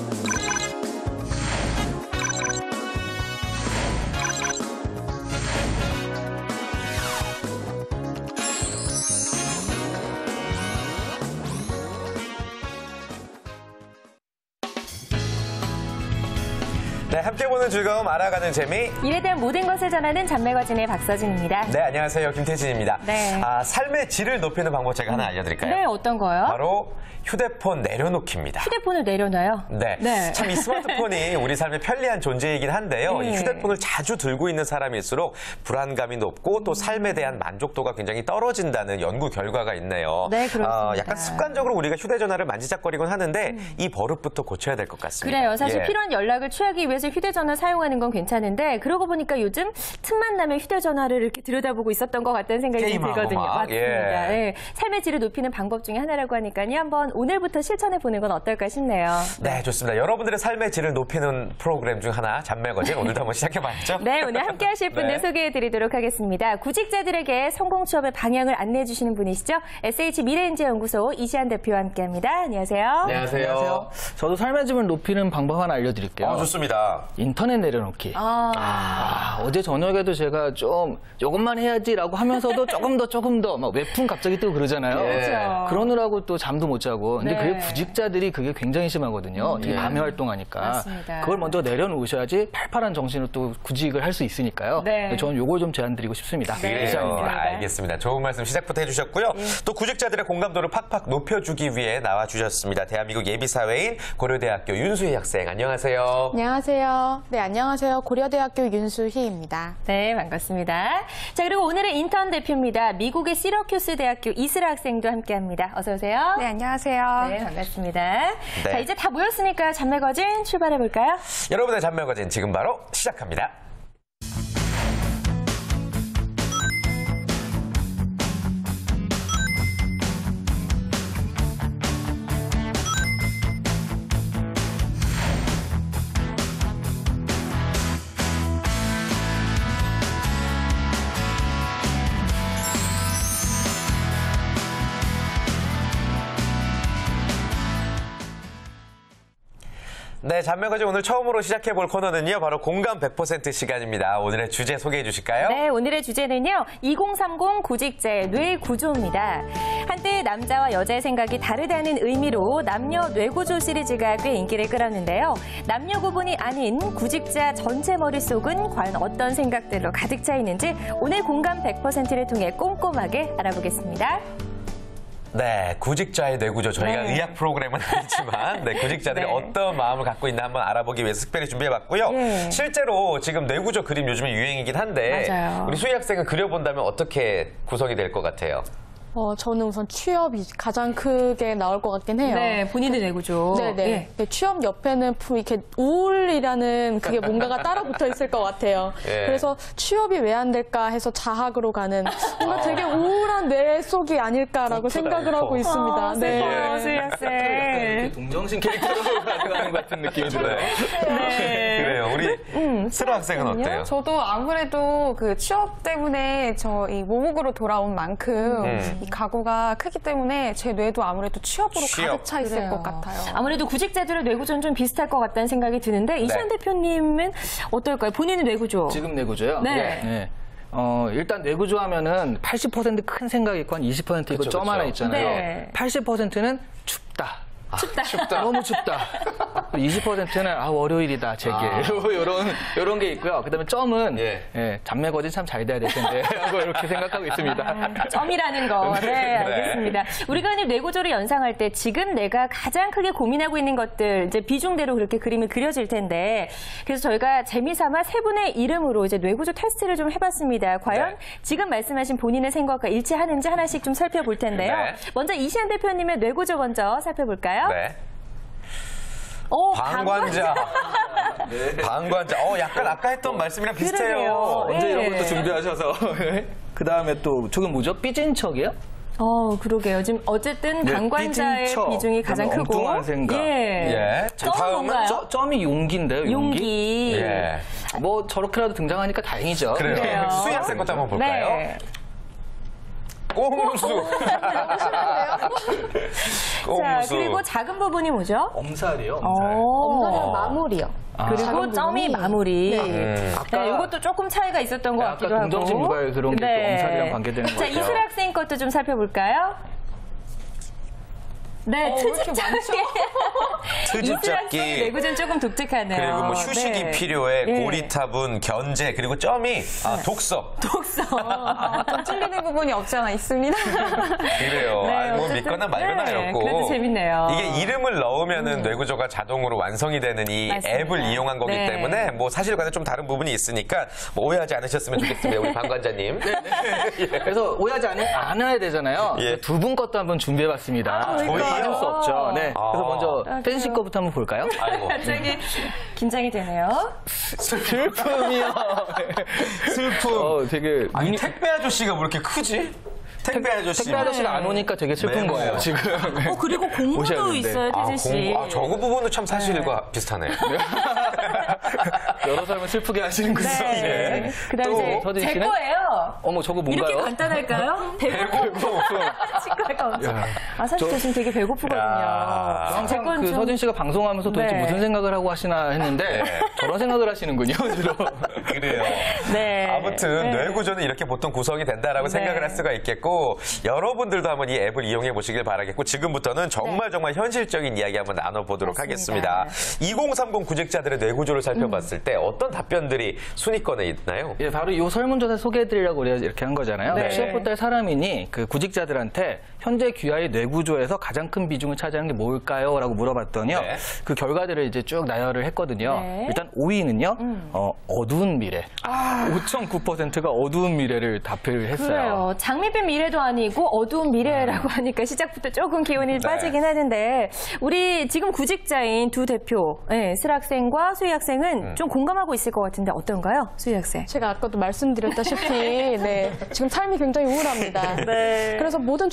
네, 함께 보는 즐거움, 알아가는 재미. 일에 대한 모든 것을 전하는 잡매거진의 박서진입니다. 네, 안녕하세요. 김태진입니다. 네. 삶의 질을 높이는 방법 제가 하나 알려드릴까요? 네, 어떤 거요? 바로 휴대폰 내려놓기입니다. 휴대폰을 내려놔요? 네. 참 이 스마트폰이 우리 삶의 편리한 존재이긴 한데요. 이 휴대폰을 자주 들고 있는 사람일수록 불안감이 높고 또 삶에 대한 만족도가 굉장히 떨어진다는 연구 결과가 있네요. 네, 그렇습니다. 약간 습관적으로 우리가 휴대전화를 만지작거리곤 하는데 이 버릇부터 고쳐야 될 것 같습니다. 그래요. 사실 필요한 연락을 취하기 위해서 휴대전화 사용하는 건 괜찮은데 그러고 보니까 요즘 틈만 나면 휴대전화를 이렇게 들여다보고 있었던 것 같다는 생각이 좀 들거든요. 맞습니다. 예. 삶의 질을 높이는 방법 중에 하나라고 하니까요. 한번 오늘부터 실천해보는 건 어떨까 싶네요. 네, 좋습니다. 여러분들의 삶의 질을 높이는 프로그램 중 하나, 잡매거진. 오늘도 한번 시작해봐야죠. 네, 오늘 함께 하실 분들 소개해드리도록 하겠습니다. 구직자들에게 성공 취업의 방향을 안내해주시는 분이시죠. SH 미래인재연구소 이시안 대표와 함께합니다. 안녕하세요. 안녕하세요. 저도 삶의 질을 높이는 방법 하나 알려드릴게요. 좋습니다. 인터넷 내려놓기. 어제 저녁에도 제가 좀 이것만 해야지라고 하면서도 조금 더 막 웹툰 갑자기 뜨고 그러잖아요. 그렇죠. 그러느라고 또 잠도 못 자고. 근데 그게 구직자들이 그게 굉장히 심하거든요. 특히 밤에 활동하니까. 맞습니다. 그걸 먼저 내려놓으셔야지 팔팔한 정신으로 또 구직을 할 수 있으니까요. 네. 저는 요걸 좀 제안드리고 싶습니다. 알겠습니다. 좋은 말씀 시작부터 해주셨고요. 또 구직자들의 공감도를 팍팍 높여주기 위해 나와주셨습니다. 대한민국 예비사회인 고려대학교 윤수희 학생, 안녕하세요. 안녕하세요. 네, 안녕하세요. 고려대학교 윤수희입니다. 네, 반갑습니다. 자, 그리고 오늘의 인턴 대표입니다. 미국의 시러큐스 대학교 이슬아 학생도 함께합니다. 어서 오세요. 네, 안녕하세요. 네, 반갑습니다. 자, 이제 다 모였으니까 잡매거진 출발해볼까요? 여러분의 잡매거진 지금 바로 시작합니다. 네, 잡매거진 오늘 처음으로 시작해볼 코너는요. 바로 공감 100% 시간입니다. 오늘의 주제 소개해 주실까요? 네, 오늘의 주제는요. 2030 구직자의 뇌 구조입니다. 한때 남자와 여자의 생각이 다르다는 의미로 남녀 뇌구조 시리즈가 꽤 인기를 끌었는데요. 남녀 구분이 아닌 구직자 전체 머릿속은 과연 어떤 생각들로 가득 차 있는지 오늘 공감 100%를 통해 꼼꼼하게 알아보겠습니다. 네, 구직자의 뇌구조. 저희가 의학 프로그램은 아니지만 구직자들이 어떤 마음을 갖고 있나 한번 알아보기 위해서 특별히 준비해봤고요. 실제로 지금 뇌구조 그림 요즘에 유행이긴 한데 우리 수희 학생은 그려본다면 어떻게 구성이 될 것 같아요? 저는 우선 취업이 가장 크게 나올 것 같긴 해요. 네, 본인의 뇌구조. 네네. 네, 취업 옆에는 이렇게 우울이라는 그게 뭔가가 따로 붙어 있을 것 같아요. 그래서 취업이 왜 안 될까 해서 자학으로 가는 뭔가 되게 우울한 뇌 속이 아닐까라고 생각을 하고 있습니다. 슬퍼요, 수희 학생. 동정심 캐릭터로 가져가는 것 같은 느낌이 들어요. 네. 그래요. 우리 슬아 학생은 어때요? 저도 아무래도 그 취업 때문에 저 이 모국으로 돌아온 만큼 이 각오가 크기 때문에 제 뇌도 아무래도 취업으로 가득 차 있을 것 같아요. 아무래도 구직자들의 뇌구조는 좀 비슷할 것 같다는 생각이 드는데 이시안 대표님은 어떨까요? 본인의 뇌구조. 지금 뇌구조요? 네. 일단 뇌구조 하면은 80% 큰 생각이 있고 한 20% 이거 점 하나 있잖아요. 네. 80%는 춥다. 춥다. 너무 춥다. 20%는 월요일이다, 제게. 요런 게 있고요. 그다음에 점은 잡매거진 참 잘 돼야 될 텐데 하고 이렇게 생각하고 있습니다. 점이라는 거. 네, 알겠습니다. 우리가 뇌구조를 연상할 때 지금 내가 가장 크게 고민하고 있는 것들 이제 비중대로 그렇게 그림이 그려질 텐데 그래서 저희가 재미삼아 세 분의 이름으로 이제 뇌구조 테스트를 좀 해봤습니다. 과연 지금 말씀하신 본인의 생각과 일치하는지 하나씩 좀 살펴볼 텐데요. 먼저 이시안 대표님의 뇌구조 먼저 살펴볼까요? 네. 방관자. 방관자. 약간 아까 했던 말씀이랑 비슷해요. 언제 이런 것도 준비하셔서. 그 다음에 또, 저건 뭐죠? 삐진 척이요? 그러게요. 지금 어쨌든 방관자의 비중이 가장 크고. 엉뚱한 생각. 점은 뭔가요? 점이 용기인데요, 용기. 뭐 저렇게라도 등장하니까 다행이죠. 그래요. 수희 학생 것도 한번 볼까요? 꼼수. 자, 그리고 작은 부분이 뭐죠? 엄살이요. 엄살은 마무리요. 그리고 점이 마무리. 네, 이것도 조금 차이가 있었던 것 같기도 하고. 동정심 유발 그런 게 또 엄살이랑 관계되는 것 자, 같아요. 이슬 학생 것도 좀 살펴볼까요? 네, 트집잡기. 트집잡기. 내구전 조금 독특하네요. 그리고 뭐 휴식이 네. 필요해, 예. 고리타분, 견제, 그리고 점이 독서. 독서. 좀 찔리는 부분이 없지 않아 있습니다. 그래요. 네, 뭐 어쨌든, 믿거나 말거나였고. 그래도 재밌네요. 이게 이름을 넣으면은 뇌구조가 자동으로 완성이 되는 이 맞습니다. 앱을 이용한 거기 네. 때문에 뭐 사실과는 좀 다른 부분이 있으니까 뭐 오해하지 않으셨으면 좋겠습니다. 우리 방 관자님. 그래서 오해하지 않아야 되잖아요. 예. 두 분 것도 한번 준비해봤습니다. 저희요? 빠질 수 없죠. 네. 그래서 먼저 아, 팬씨 그래요? 거부터 한번 볼까요? 아이고. 갑자기 긴장이 되네요. 슬픔이요. 슬픔. 되게 아니, 택배 아저씨가 뭐 이렇게 크지? 택배 아저씨. 택배 아저씨가 안 오니까 되게 슬픈 메모. 거예요, 지금. 그리고 공무도 오셔야 있어요, 태진 씨. 저거 부분은 참 사실과 비슷하네요. 여러 사람을 슬프게 하시는군요. 네. 그 다음에 또 이제 서진 제 씨는? 거예요. 어머, 저거 뭔가요? 이렇게 간단할까요? 배고픔. 치과가 엄청. 아, 사실 저 지금 되게 배고프거든요. 제 항상 건 그 좀. 서진 씨가 방송하면서 도대체 네. 무슨 생각을 하고 하시나 했는데 저런 생각을 하시는군요, 주로. 그래요. 네. 아무튼 네. 뇌구조는 이렇게 보통 구성이 된다라고 네. 생각을 할 수가 있겠고 여러분들도 한번 이 앱을 이용해 보시길 바라겠고 지금부터는 정말 현실적인 이야기 한번 나눠보도록 맞습니다. 하겠습니다. 2030 구직자들의 뇌구조를 살펴봤을 때 어떤 답변들이 순위권에 있나요? 예, 바로 이 설문조사 소개해드리려고 우리가 이렇게 한 거잖아요. 네. 취업포털 사람이니 그 구직자들한테 현재 귀하의 뇌구조에서 가장 큰 비중을 차지하는 게 뭘까요? 라고 물어봤더니요. 네. 그 결과들을 이제 쭉 나열을 했거든요. 네. 일단 5위는요. 어두운 미래. 5.9%가 어두운 미래를 답을 했어요. 그래요. 장밋빛 미래도 아니고 어두운 미래라고 하니까 시작부터 조금 기운이 빠지긴 하는데 우리 지금 구직자인 두 대표, 네, 슬 학생과 수희 학생은 좀 공감하고 있을 것 같은데 어떤가요? 수희 학생. 제가 아까도 말씀드렸다시피 네, 지금 삶이 굉장히 우울합니다. 그래서 모든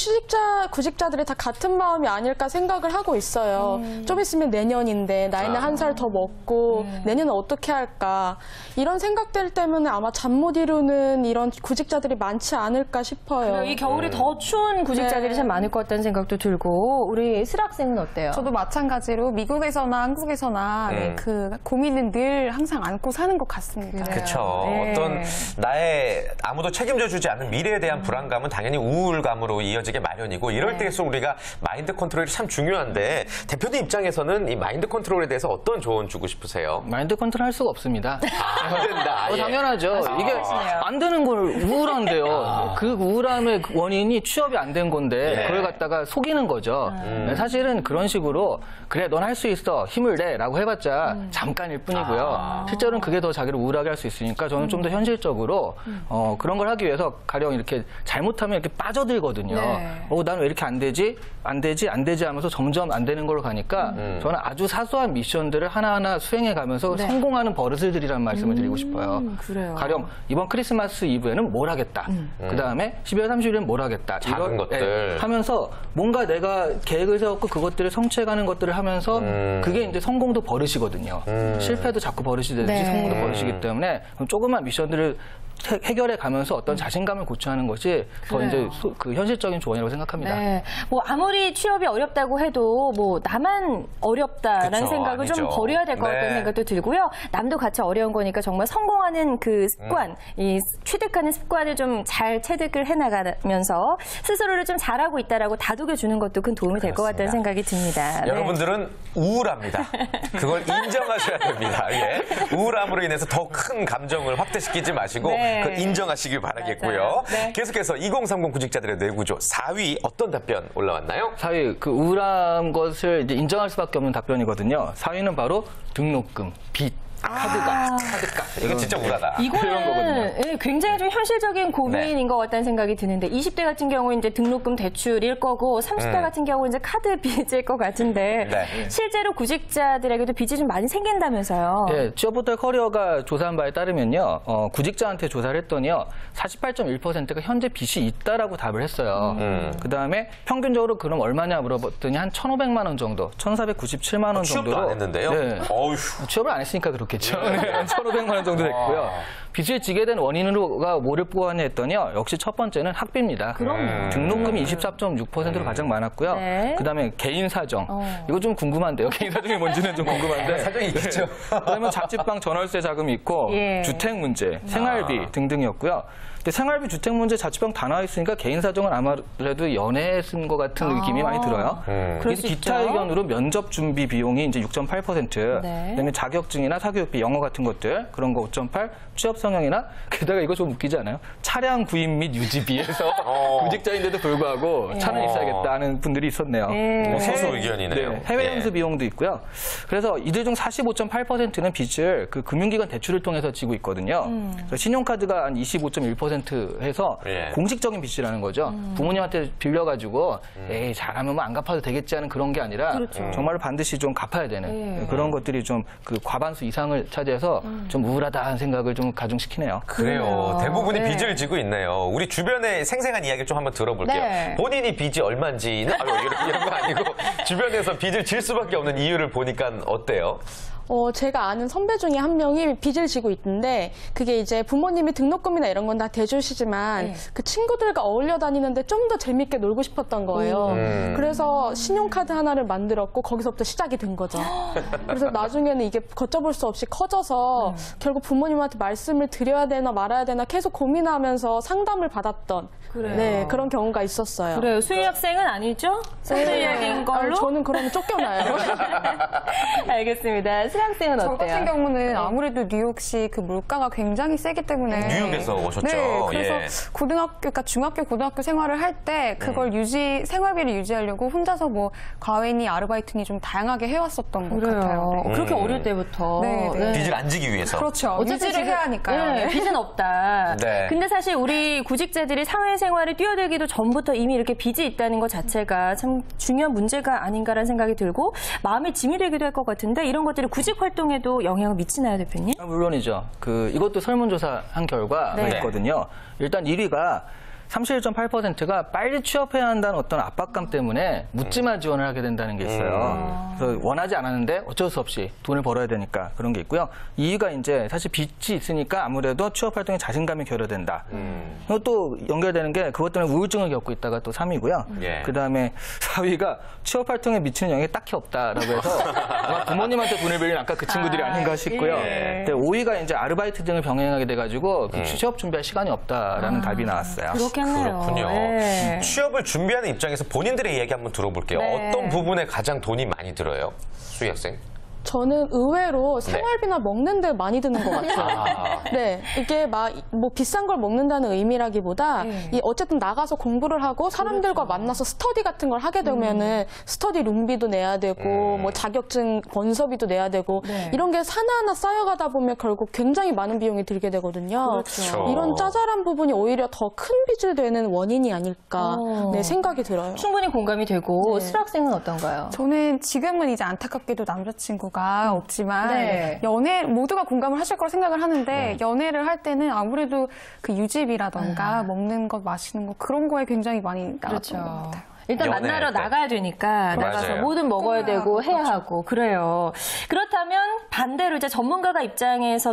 구직자들이 다 같은 마음이 아닐까 생각을 하고 있어요. 좀 있으면 내년인데 나이는 한 살 더 먹고 내년은 어떻게 할까 이런 생각들 때문에 아마 잠 못 이루는 이런 구직자들이 많지 않을까 싶어요. 이 겨울이 더 추운 구직자들이 네. 참 많을 것 같다는 생각도 들고 우리 슬 학생은 어때요? 저도 마찬가지로 미국에서나 한국에서나 네, 그 고민은 늘 항상 안고 사는 것 같습니다. 그렇죠. 네. 어떤 나의 아무도 책임져 주지 않는 미래에 대한 불안감은 당연히 우울감으로 이어지게 마련이고 이럴 때일수록 우리가 마인드 컨트롤이 참 중요한데 대표님 입장에서는 이 마인드 컨트롤에 대해서 어떤 조언 주고 싶으세요? 마인드 컨트롤 할 수가 없습니다. 안 된다. 예. 당연하죠. 이게 안 되는 걸 우울한데요. 그 우울함의 원인이 취업이 안 된 건데 예. 그걸 갖다가 속이는 거죠. 사실은 그런 식으로 그래 넌 할 수 있어 힘을 내라고 해봤자 잠깐일 뿐이고요. 실제로는 그게 더 자기를 우울하게 할 수 있으니까 저는 좀 더 현실적으로 그런 걸 하기 위해서 가령 이렇게 잘못하면 이렇게 빠져들거든요. 네. 난 왜 이렇게 안 되지 하면서 점점 안 되는 걸로 가니까 저는 아주 사소한 미션들을 하나하나 수행해 가면서 성공하는 버릇을 들이라는 말씀을 드리고 싶어요. 그래요. 가령 이번 크리스마스 이브에는 뭘 하겠다. 그다음에 12월 30일에는 뭘 하겠다. 작은 것들. 하면서 뭔가 내가 계획을 세웠고 그것들을 성취해가는 것들을 하면서 그게 이제 성공도 버릇이거든요. 실패도 자꾸 버릇이 되듯이 네. 성공도 버릇이기 때문에 조그만 미션들을 해결해 가면서 어떤 자신감을 고취하는 것이 더 이제 그 현실적인 조언이라고 생각합니다. 네. 뭐 아무리 취업이 어렵다고 해도 뭐 나만 어렵다라는 그쵸, 생각을 좀 아니죠. 버려야 될 것 같다는 네. 생각도 들고요. 남도 같이 어려운 거니까 정말 성공하는 그 습관, 이 취득하는 습관을 좀 잘 체득을 해나가면서 스스로를 좀 잘하고 있다라고 다독여 주는 것도 큰 도움이 될 것 같다는 생각이 듭니다. 네. 여러분들은 우울합니다. 그걸 인정하셔야 됩니다. 예. 우울함으로 인해서 더 큰 감정을 확대시키지 마시고 네. 그걸 인정하시길 바라겠고요. 맞아요. 네. 계속해서 2030 구직자들의 뇌구조 4위 어떤 답변 올라왔나요? 4위, 그 우울한 것을 이제 인정할 수밖에 없는 답변이거든요. 4위는 바로 등록금, 빚, 카드값. 이거 진짜 우울하다. 그런 이거는 거거든요. 예, 굉장히 좀 현실적인 고민인 네. 것 같다는 생각이 드는데 20대 같은 경우 이제 등록금 대출일 거고 30대 같은 경우 이제 카드 빚일 것 같은데 네. 실제로 구직자들에게도 빚이 좀 많이 생긴다면서요. 예, 취업포털 커리어가 조사한 바에 따르면요, 구직자한테 조사를 했더니요, 48.1%가 현재 빚이 있다라고 답을 했어요. 그 다음에 평균적으로 그럼 얼마냐 물어봤더니 한 1,500만 원 정도, 1,497만 원 취업도 정도로. 안 했는데요? 네. 어휴. 취업을 안 했으니까 그렇겠죠. 네, 1,500만 원 정도 됐고요. 빚을 지게 된 원인으로가 뭐를 뽑았냐 했더니요. 역시 첫 번째는 학비입니다. 등록금이 24.6%로 가장 많았고요. 네. 그다음에 개인 사정. 이거 좀 궁금한데요. 개인 사정이 뭔지는 좀 궁금한데. 사정이 있겠죠. 그러면 자취방 전월세 자금이 있고 예. 주택 문제, 생활비 등등이었고요. 근데 생활비, 주택 문제, 자취방 다 나와 있으니까 개인 사정은 아무래도 연애에 쓴 것 같은 느낌이 많이 들어요. 그럴 그래서 수 기타 있죠. 의견으로 면접 준비 비용이 이제 6.8%, 네. 그다음에 자격증이나 사교육비, 영어 같은 것들 그런 거 5.8, 취업 성향이나 게다가 이거 좀 웃기지 않아요? 차량 구입 및 유지비에서 구직자인데도 불구하고 차는 있어야겠다 하는 분들이 있었네요. 소수 의견이네요. 네, 해외 연수 비용도 있고요. 그래서 이들 중 45.8%는 빚을 그 금융기관 대출을 통해서 지고 있거든요. 그래서 신용카드가 한 25.1% 해서 예. 공식적인 빚이라는 거죠. 부모님한테 빌려가지고 에이 잘하면 뭐 안 갚아도 되겠지 하는 그런 게 아니라 정말 반드시 좀 갚아야 되는 그런 것들이 좀 그 과반수 이상을 차지해서 좀 우울하다는 생각을 좀 가중시키네요. 그래요. 대부분이 네. 빚을 지고 있네요. 우리 주변의 생생한 이야기를 좀 한번 들어볼게요. 네. 본인이 빚이 얼마인지는 이런 거 아니고 주변에서 빚을 질 수밖에 없는 이유를 보니까 어때요? 제가 아는 선배 중에 한 명이 빚을 지고 있는데 그게 이제 부모님이 등록금이나 이런 건 다 대주시지만 그 친구들과 어울려 다니는데 좀 더 재밌게 놀고 싶었던 거예요. 그래서 신용카드 하나를 만들었고 거기서부터 시작이 된 거죠. 그래서 나중에는 이게 걷잡을 수 없이 커져서 결국 부모님한테 말씀을 드려야 되나 말아야 되나 계속 고민하면서 상담을 받았던 네, 그런 경우가 있었어요. 그래요. 수희 학생은 아니죠? 선배 이야기인 걸로? 저는 그러면 쫓겨나요. 알겠습니다. 수희 학생은 저 어때요? 같은 경우는 아무래도 뉴욕시 그 물가가 굉장히 세기 때문에 뉴욕에서 오셨죠? 네, 그래서 예. 그러니까 중학교, 고등학교 생활을 할 때 그걸 생활비를 유지하려고 혼자서 뭐 과외니 아르바이트니 좀 다양하게 해왔었던 것 같아요. 네. 그렇게 어릴 때부터. 네, 네. 빚을 안 지기 위해서. 그렇죠. 유지를 해야 하니까요. 네, 빚은 없다. 네. 근데 사실 우리 구직자들이 사회생활에 뛰어들기도 전부터 이미 이렇게 빚이 있다는 것 자체가 참 중요한 문제가 아닌가라는 생각이 들고 마음이 짐이 되기도 할 것 같은데 이런 것들이 구직 활동에도 영향을 미치나요, 대표님? 물론이죠. 이것도 설문조사한 결과가 네. 있거든요. 일단 1위가 31.8%가 빨리 취업해야 한다는 어떤 압박감 때문에 묻지마 지원을 하게 된다는 게 있어요. 그래서 원하지 않았는데 어쩔 수 없이 돈을 벌어야 되니까 그런 게 있고요. 2위가 이제 사실 빚이 있으니까 아무래도 취업 활동에 자신감이 결여된다. 그리고 또 연결되는 게 그것 때문에 우울증을 겪고 있다가 또 3위고요. 예. 그다음에 4위가 취업 활동에 미치는 영향이 딱히 없다라고 해서 아마 부모님한테 돈을 빌린 아까 그 친구들이 아닌가 싶고요. 예. 근데 5위가 이제 아르바이트 등을 병행하게 돼가지고 그 취업 준비할 시간이 없다라는 답이 나왔어요. 그렇겠네요. 그렇군요. 네. 취업을 준비하는 입장에서 본인들의 얘기 한번 들어볼게요. 네. 어떤 부분에 가장 돈이 많이 들어요? 수희 학생. 저는 의외로 생활비나 먹는 데 많이 드는 것 같아요. 네, 이게 막 뭐 비싼 걸 먹는다는 의미라기보다 이 어쨌든 나가서 공부를 하고 사람들과 만나서 스터디 같은 걸 하게 되면은 스터디 룸비도 내야 되고 뭐 자격증 원서비도 내야 되고 이런 게 하나하나 쌓여가다 보면 결국 굉장히 많은 비용이 들게 되거든요. 그렇죠. 이런 짜잘한 부분이 오히려 더 큰 빚을 내는 원인이 아닐까 네, 생각이 들어요. 충분히 공감이 되고 수희 학생은 어떤가요? 저는 지금은 이제 안타깝게도 남자친구가 없지만 네. 모두가 공감을 하실 거라 생각을 하는데 연애를 할 때는 아무래도 그 유지비라던가 먹는 것, 마시는 것 그런 거에 굉장히 많이 나갔던 것 같아요. 일단 연애할 만나러 때. 나가야 되니까 나가서 맞아요. 뭐든 먹어야 되고 해야 하고 그래요. 그렇다면 반대로 이제 전문가 입장에서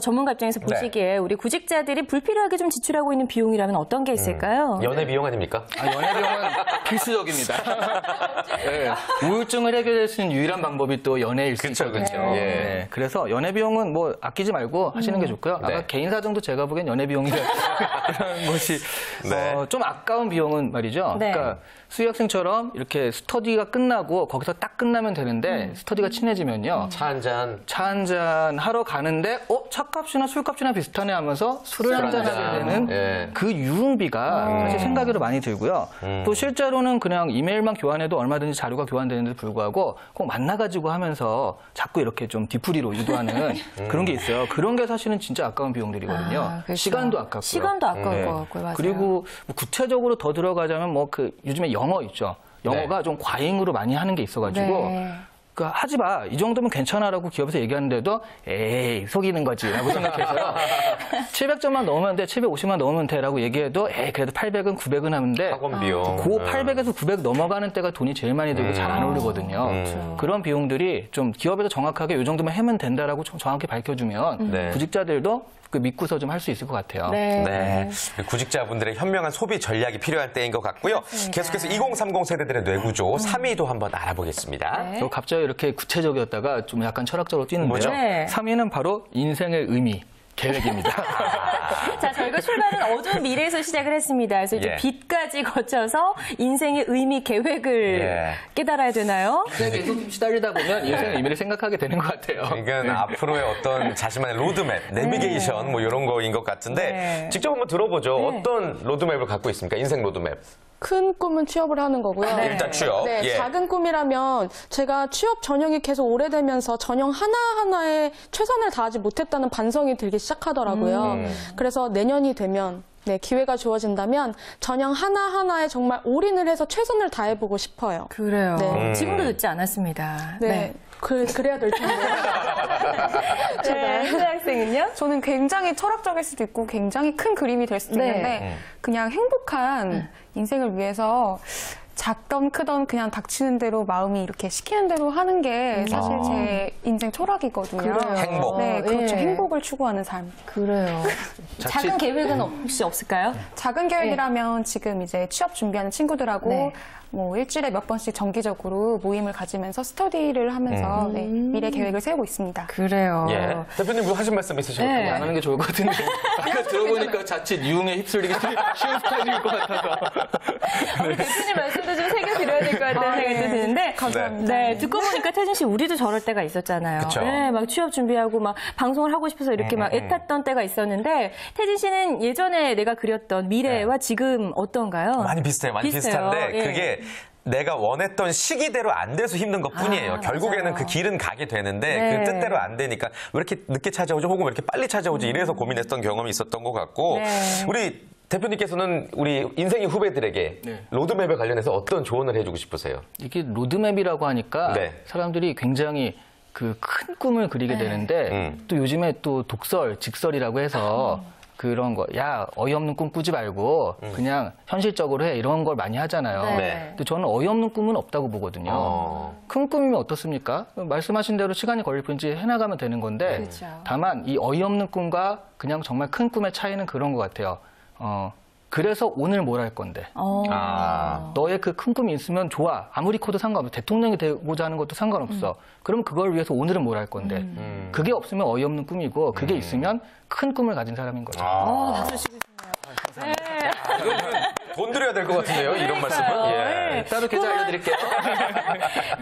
보시기에 우리 구직자들이 불필요하게 좀 지출하고 있는 비용이라면 어떤 게 있을까요? 연애 비용 아닙니까? 연애 비용은 필수적입니다. 네, 우울증을 해결할 수 있는 유일한 방법이 또 연애일 수 그쵸, 있거든요. 그쵸. 네, 예. 그래서 연애 비용은 뭐 아끼지 말고 하시는 게 좋고요. 아까 네. 개인 사정도 제가 보기엔 연애 비용이라는 것이 네. 좀 아까운 비용은 말이죠. 네. 그러니까 수희 학생처럼 이렇게 스터디가 끝나고 거기서 딱 끝나면 되는데 스터디가 친해지면요. 차 한잔. 차 한잔 하러 가는데 차값이나 술값이나 비슷하네 하면서 술을 술 한잔 한잔. 하게 되는 예. 그 유흥비가 사실 생각외로 많이 들고요. 또 실제로는 그냥 이메일만 교환해도 얼마든지 자료가 교환되는데도 불구하고 꼭 만나가지고 하면서 자꾸 이렇게 좀 뒤풀이로 유도하는 그런 게 있어요. 그런 게 사실은 진짜 아까운 비용들이거든요. 그렇죠. 시간도 아깝고요. 시간도 아까울 네. 것 같고요. 맞아요. 그리고 뭐 구체적으로 더 들어가자면 요즘에 영어 있죠. 영어가 좀 과잉으로 많이 하는 게 있어가지고 네. 그러니까 하지 마. 이 정도면 괜찮아라고 기업에서 얘기하는데도 에이 속이는 거지라고 생각해서요. 700점만 넣으면 돼, 750만 넣으면 돼라고 얘기해도 에이 그래도 800은 900은 하면 돼. 학원 비용. 그 800에서 900 넘어가는 때가 돈이 제일 많이 들고 잘 안 오르거든요. 그런 비용들이 좀 기업에서 정확하게 이 정도면 하면 된다라고 정확히 밝혀주면 구직자들도 그 믿고서 좀 할 수 있을 것 같아요. 네. 구직자분들의 현명한 소비 전략이 필요할 때인 것 같고요. 계속해서 2030 세대들의 뇌구조 3위도 한번 알아보겠습니다. 저 갑자기 이렇게 구체적이었다가 좀 약간 철학적으로 뛰는데요. 뭐죠? 네. 3위는 바로 인생의 의미, 계획입니다. 자, 저희가 출발은 어두운 미래에서 시작을 했습니다. 그래서 이제 예. 빛까지 거쳐서 인생의 의미, 계획을 예. 깨달아야 되나요? 계속 좀 시달리다 보면 인생의 의미를 생각하게 되는 것 같아요. 그러니까 앞으로의 어떤 자신만의 로드맵, 내비게이션 뭐 이런 거인 것 같은데 네. 직접 한번 들어보죠. 네. 어떤 로드맵을 갖고 있습니까? 인생 로드맵. 큰 꿈은 취업을 하는 거고요. 일단 취업. 네, 예. 작은 꿈이라면 제가 취업 전형이 계속 오래되면서 전형 하나하나에 최선을 다하지 못했다는 반성이 들기 시작하더라고요. 그래서 내년이 되면 네, 기회가 주어진다면 전형 하나하나에 정말 올인을 해서 최선을 다해보고 싶어요. 그래요. 네. 지금도 늦지 않았습니다. 네. 그래야 될 텐데. 네. 학생은요? 저는 굉장히 철학적일 수도 있고 굉장히 큰 그림이 될 수도 네. 있는데 그냥 행복한 인생을 위해서 작던 크던 그냥 닥치는 대로 마음이 이렇게 시키는 대로 하는 게 사실 제 인생 철학이거든요. 그래요. 행복. 네, 그렇죠. 예. 행복을 추구하는 삶. 그래요. 작은 계획은 혹시 없을까요? 작은 계획이라면 지금 이제 취업 준비하는 친구들하고 네. 뭐 일주일에 몇 번씩 정기적으로 모임을 가지면서 스터디를 하면서 네, 미래 계획을 세우고 있습니다. 그래요. 예. 대표님 뭐 하신 말씀 있으실까요? 네. 안 하는 게 좋을 것 같은데. 아까 들어보니까 자칫 유흥에 휩쓸리기 쉬운 스타일일 것 같아서. 우리 대표님 말씀도 좀 새겨드려야 될 것 같다는 생각이 좀 드는데. 감사합니다. 네, 듣고 보니까 태진 씨, 우리도 저럴 때가 있었잖아요. 그쵸. 네, 막 취업 준비하고 막 방송을 하고 싶어서 이렇게 막 애탔던 때가 있었는데, 태진 씨는 예전에 내가 그렸던 미래와 지금 어떤가요? 많이 비슷해요. 많이 비슷해요. 비슷한데 예. 그게 내가 원했던 시기대로 안 돼서 힘든 것 뿐이에요. 아, 결국에는 맞아요. 그 길은 가게 되는데 네. 그 뜻대로 안 되니까 왜 이렇게 늦게 찾아오지 혹은 왜 이렇게 빨리 찾아오지 이래서 고민했던 경험이 있었던 것 같고 네. 우리 대표님께서는 우리 인생의 후배들에게 네. 로드맵에 관련해서 어떤 조언을 해주고 싶으세요? 이게 로드맵이라고 하니까 네. 사람들이 굉장히 그 큰 꿈을 그리게 되는데 또 요즘에 또 독설, 직설이라고 해서 그런 거, 야, 어이없는 꿈 꾸지 말고 그냥 현실적으로 해. 이런 걸 많이 하잖아요. 네. 근데 저는 어이없는 꿈은 없다고 보거든요. 큰 꿈이면 어떻습니까? 말씀하신 대로 시간이 걸릴 뿐이지 해나가면 되는 건데 그렇죠. 다만 이 어이없는 꿈과 그냥 정말 큰 꿈의 차이는 그런 것 같아요. 그래서 오늘 뭘 할 건데. 너의 그 큰 꿈이 있으면 좋아. 아무리 커도 상관없어. 대통령이 되고자 하는 것도 상관없어. 그럼 그걸 위해서 오늘은 뭘 할 건데. 그게 없으면 어이없는 꿈이고 그게 있으면 큰 꿈을 가진 사람인 거죠. 박수 치고 싶네요. 네. 돈 들여야 될 것 같은데요, 이런 말씀은? 예. 따로 계좌 알려드릴게요.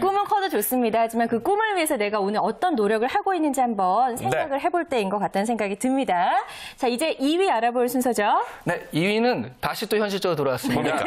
꿈은 커도 좋습니다. 하지만 그 꿈을 위해서 내가 오늘 어떤 노력을 하고 있는지 한번 생각을 해볼 때인 것 같다는 생각이 듭니다. 자, 이제 2위 알아볼 순서죠. 네, 2위는 다시 또 현실적으로 돌아왔습니다.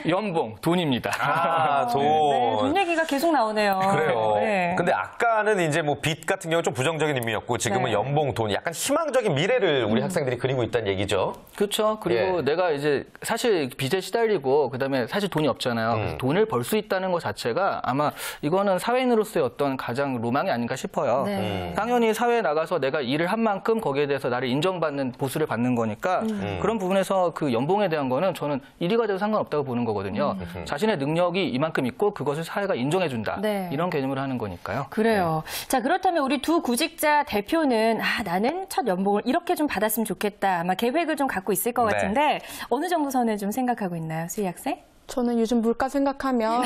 연봉, 돈입니다. 아, 돈. 네, 돈 얘기가 계속 나오네요. 그래요. 네. 근데 아까는 이제 뭐 빚 같은 경우 좀 부정적인 의미였고 지금은 네. 연봉, 돈, 약간 희망적인 미래를 우리 학생들이 그리고 있다는 얘기죠. 그렇죠. 그리고 예. 내가 이제 사실 빚에 시달리고 그다음에 사실 돈이 없잖아요. 그래서 돈을 벌 수 있다는 것 자체가 아마 이거는 사회인으로서의 어떤 가장 로망이 아닌가 싶어요. 네. 당연히 사회에 나가서 내가 일을 한 만큼 거기에 대해서 나를 인정받는 보수를 받는 거니까 그런 부분에서 그 연봉에 대한 거는 저는 이리가 돼도 상관없다고 보는 거거든요. 자신의 능력이 이만큼 있고 그것을 사회가 인정해준다. 네. 이런 개념으로 하는 거니까요. 그래요. 자, 그렇다면 우리 두 구직자 대표는 나는 첫 연봉을 이렇게 좀 받았으면 좋겠다. 아마 계획을 좀 갖고 있을 것 네. 같은데 어느 정도 선을 좀 생각하고 있나요, 수희 학생? 저는 요즘 물가 생각하면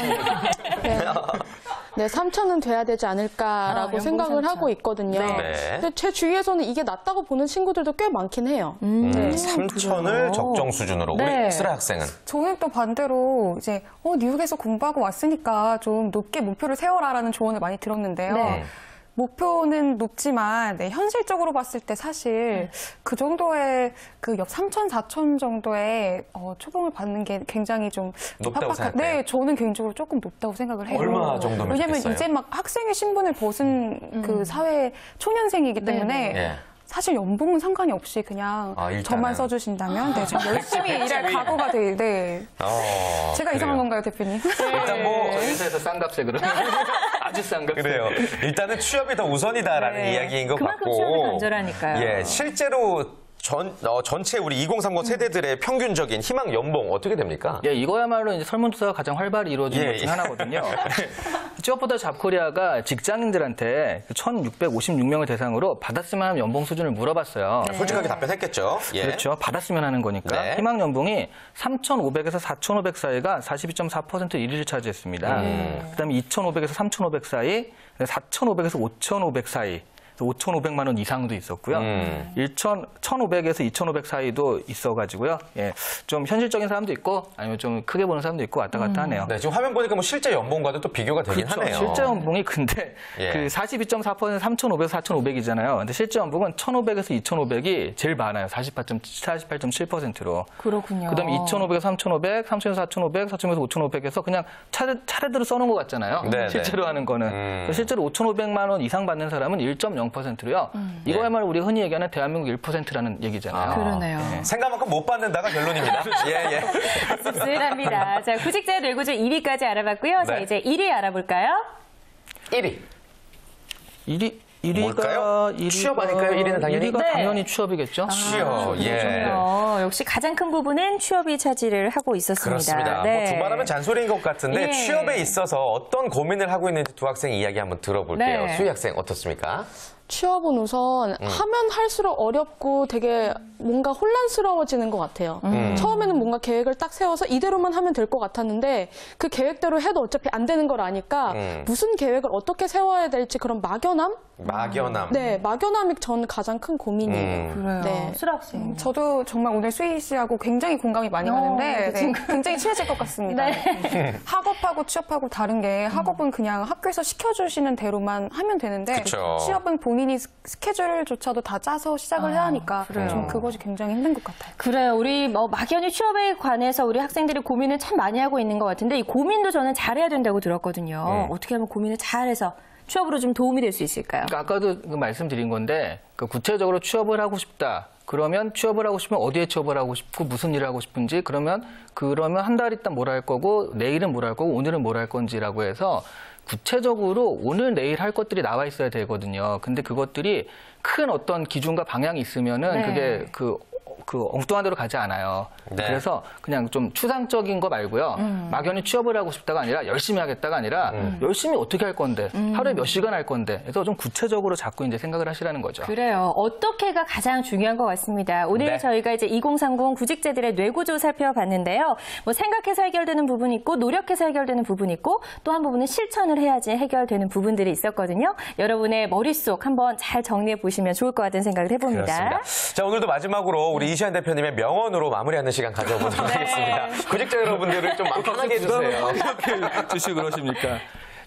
네, 3천은 돼야 되지 않을까라고 연봉 생각을 3천. 하고 있거든요. 네. 근데 제 주위에서는 이게 낮다고 보는 친구들도 꽤 많긴 해요. 네. 3천을 적정 수준으로. 네. 우리 쓰라 학생은. 저는 또 반대로 이제 뉴욕에서 공부하고 왔으니까 좀 높게 목표를 세워라라는 조언을 많이 들었는데요. 네. 목표는 높지만 현실적으로 봤을 때 사실 그 정도의 그 역 3천, 4천 정도의 초봉을 받는 게 굉장히 좀 높다고 생각해요? 네, 저는 개인적으로 조금 높다고 생각을 해요. 얼마 정도면 왜냐면 좋겠어요? 이제 막 학생의 신분을 벗은 그 사회 초년생이기 때문에 예. 사실 연봉은 상관이 없이 그냥 일단은. 저만 써주신다면 네, 저 열심히 일할 각오가 돼. 네. 제가 이상한 그래요. 건가요, 대표님? 일단 뭐 회사에서 싼 값에 그러면 싼 값. 그래요. 일단은 취업이 더 우선이다라는 네. 이야기인 것 그만큼 같고. 취업이 간절하니까요. 예, 실제로 전체 우리 2030 세대들의 평균적인 희망 연봉 어떻게 됩니까? 예, 이거야말로 이제 설문조사가 가장 활발히 이루어지는 예, 것 중 예. 하나거든요. 취업보다 잡코리아가 직장인들한테 1,656명을 대상으로 받았으면 하는 연봉 수준을 물어봤어요. 솔직하게 답변했겠죠. 예. 그렇죠. 받았으면 하는 거니까. 네. 희망 연봉이 3,500에서 4,500 사이가 42.4% 1위를 차지했습니다. 그다음에 2,500에서 3,500 사이, 4,500에서 5,500 사이. 5,500만 원 이상도 있었고요. 1,500에서 2,500 사이도 있어가지고요. 예, 좀 현실적인 사람도 있고 아니면 좀 크게 보는 사람도 있고 왔다 갔다 하네요. 네, 지금 화면 보니까 뭐 실제 연봉과도 또 비교가 되긴 그렇죠. 하네요. 실제 연봉이 근데 예. 그 42.4% 3,500에서 4,500이잖아요. 근데 실제 연봉은 1,500에서 2,500이 제일 많아요. 48.7%로. 그렇군요. 그다음에 2,500에서 3,500, 3,000에서 4,500, 4,000에서 5,500에서 그냥 차례대로 써놓은 것 같잖아요. 네, 실제로 하는 거는. 실제로 5,500만 원 이상 받는 사람은 1.0%요. 이거야말로 우리가 흔히 얘기하는 대한민국 1%라는 얘기잖아요. 그러네요. 생각만큼 못 받는다가 결론입니다. 예, 예. 씁쓸합니다. 자, 구직자의 뇌구조 2위까지 알아봤고요. 자, 네. 이제 1위 알아볼까요? 1위. 1위가 뭘까요? 취업 아닐까요? 1위는 당연히? 1위가 네. 당연히 취업이겠죠. 취업. 예. 역시 가장 큰 부분은 취업이 차지를 하고 있었습니다. 그렇습니다. 네. 뭐 두말하면 잔소리인 것 같은데 예. 취업에 있어서 어떤 고민을 하고 있는지 두 학생 이야기 한번 들어볼게요. 네. 수희 학생 어떻습니까? 취업은 우선 하면 할수록 어렵고 되게 뭔가 혼란스러워지는 것 같아요. 처음에는 뭔가 계획을 딱 세워서 이대로만 하면 될 것 같았는데 그 계획대로 해도 어차피 안 되는 걸 아니까 무슨 계획을 어떻게 세워야 될지 그런 막연함? 막연함. 네, 막연함이 저는 가장 큰 고민이에요. 그래요. 네. 수락생. 저도 정말 오늘 수희 씨하고 굉장히 공감이 많이 가는데 네, 굉장히 친해질 것 같습니다. 학업하고 취업하고 다른 게 학업은 그냥 학교에서 시켜주시는 대로만 하면 되는데 그쵸. 취업은 본인이 스케줄조차도 다 짜서 시작을 해야 하니까 좀 그것이 굉장히 힘든 것 같아요. 그래요. 우리 막연히 취업에 관해서 우리 학생들이 고민을 참 많이 하고 있는 것 같은데 이 고민도 저는 잘해야 된다고 들었거든요. 어떻게 하면 고민을 잘해서 취업으로 좀 도움이 될 수 있을까요? 그러니까 아까도 그 말씀드린 건데 구체적으로 취업을 하고 싶다. 그러면 취업을 하고 싶으면 어디에 취업을 하고 싶고 무슨 일을 하고 싶은지 그러면 한 달 있다 뭘 할 거고 내일은 뭘 할 거고 오늘은 뭘 할 건지라고 해서 구체적으로 오늘 내일 할 것들이 나와 있어야 되거든요. 근데 그것들이 큰 어떤 기준과 방향이 있으면은 네. 그게 그 엉뚱한 데로 가지 않아요. 네. 그래서 그냥 좀 추상적인 거 말고요. 막연히 취업을 하고 싶다가 아니라 열심히 하겠다가 아니라 열심히 어떻게 할 건데 하루에 몇 시간 할 건데 그래서 좀 구체적으로 자꾸 이제 생각을 하시라는 거죠. 그래요. 어떻게가 가장 중요한 것 같습니다. 오늘 네. 저희가 이제 2030 구직자들의 뇌구조 살펴봤는데요. 뭐 생각해서 해결되는 부분이 있고 노력해서 해결되는 부분이 있고 또 한 부분은 실천을 해야지 해결되는 부분들이 있었거든요. 여러분의 머릿속 한번 잘 정리해 보시면 좋을 것 같은 생각을 해봅니다. 그렇습니다. 자, 오늘도 마지막으로 우리 이시안 대표님의 명언으로 마무리하는 시간 가져보도록 하겠습니다. 구직자 여러분들을 좀 편하게 해주세요. 주시고 그러십니까?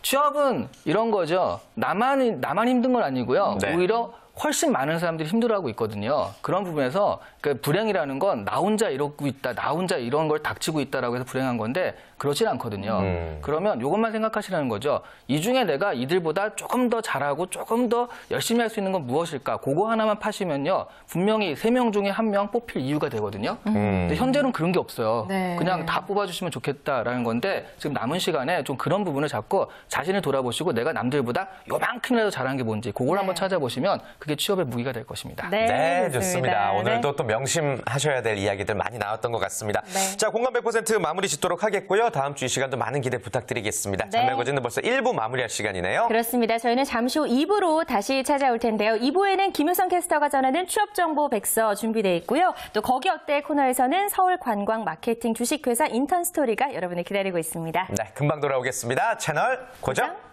취업은 이런 거죠. 나만 힘든 건 아니고요. 네. 오히려 훨씬 많은 사람들이 힘들어하고 있거든요. 그런 부분에서 불행이라는 건 나 혼자 이러고 있다, 나 혼자 이런 걸 닥치고 있다라고 해서 불행한 건데 그렇진 않거든요. 그러면 이것만 생각하시라는 거죠. 이 중에 내가 이들보다 조금 더 잘하고 조금 더 열심히 할 수 있는 건 무엇일까? 그거 하나만 파시면요. 분명히 3명 중에 1명 뽑힐 이유가 되거든요. 근데 현재는 그런 게 없어요. 네. 그냥 다 뽑아주시면 좋겠다라는 건데 지금 남은 시간에 좀 그런 부분을 잡고 자신을 돌아보시고 내가 남들보다 요만큼이라도 잘한 게 뭔지 그걸 한번 찾아보시면 그게 취업의 무기가 될 것입니다. 네, 좋습니다. 오늘도 네. 또 명심하셔야 될 이야기들 많이 나왔던 것 같습니다. 네. 자, 공감 100% 마무리 짓도록 하겠고요. 다음 주 이 시간도 많은 기대 부탁드리겠습니다. 네. 장날거진은 벌써 1부 마무리할 시간이네요. 그렇습니다. 저희는 잠시 후 2부로 다시 찾아올 텐데요. 2부에는 김효성 캐스터가 전하는 취업정보 백서 준비되어 있고요. 또 거기 어때 코너에서는 서울관광 마케팅 주식회사 인턴스토리가 여러분을 기다리고 있습니다. 네, 금방 돌아오겠습니다. 채널 고정.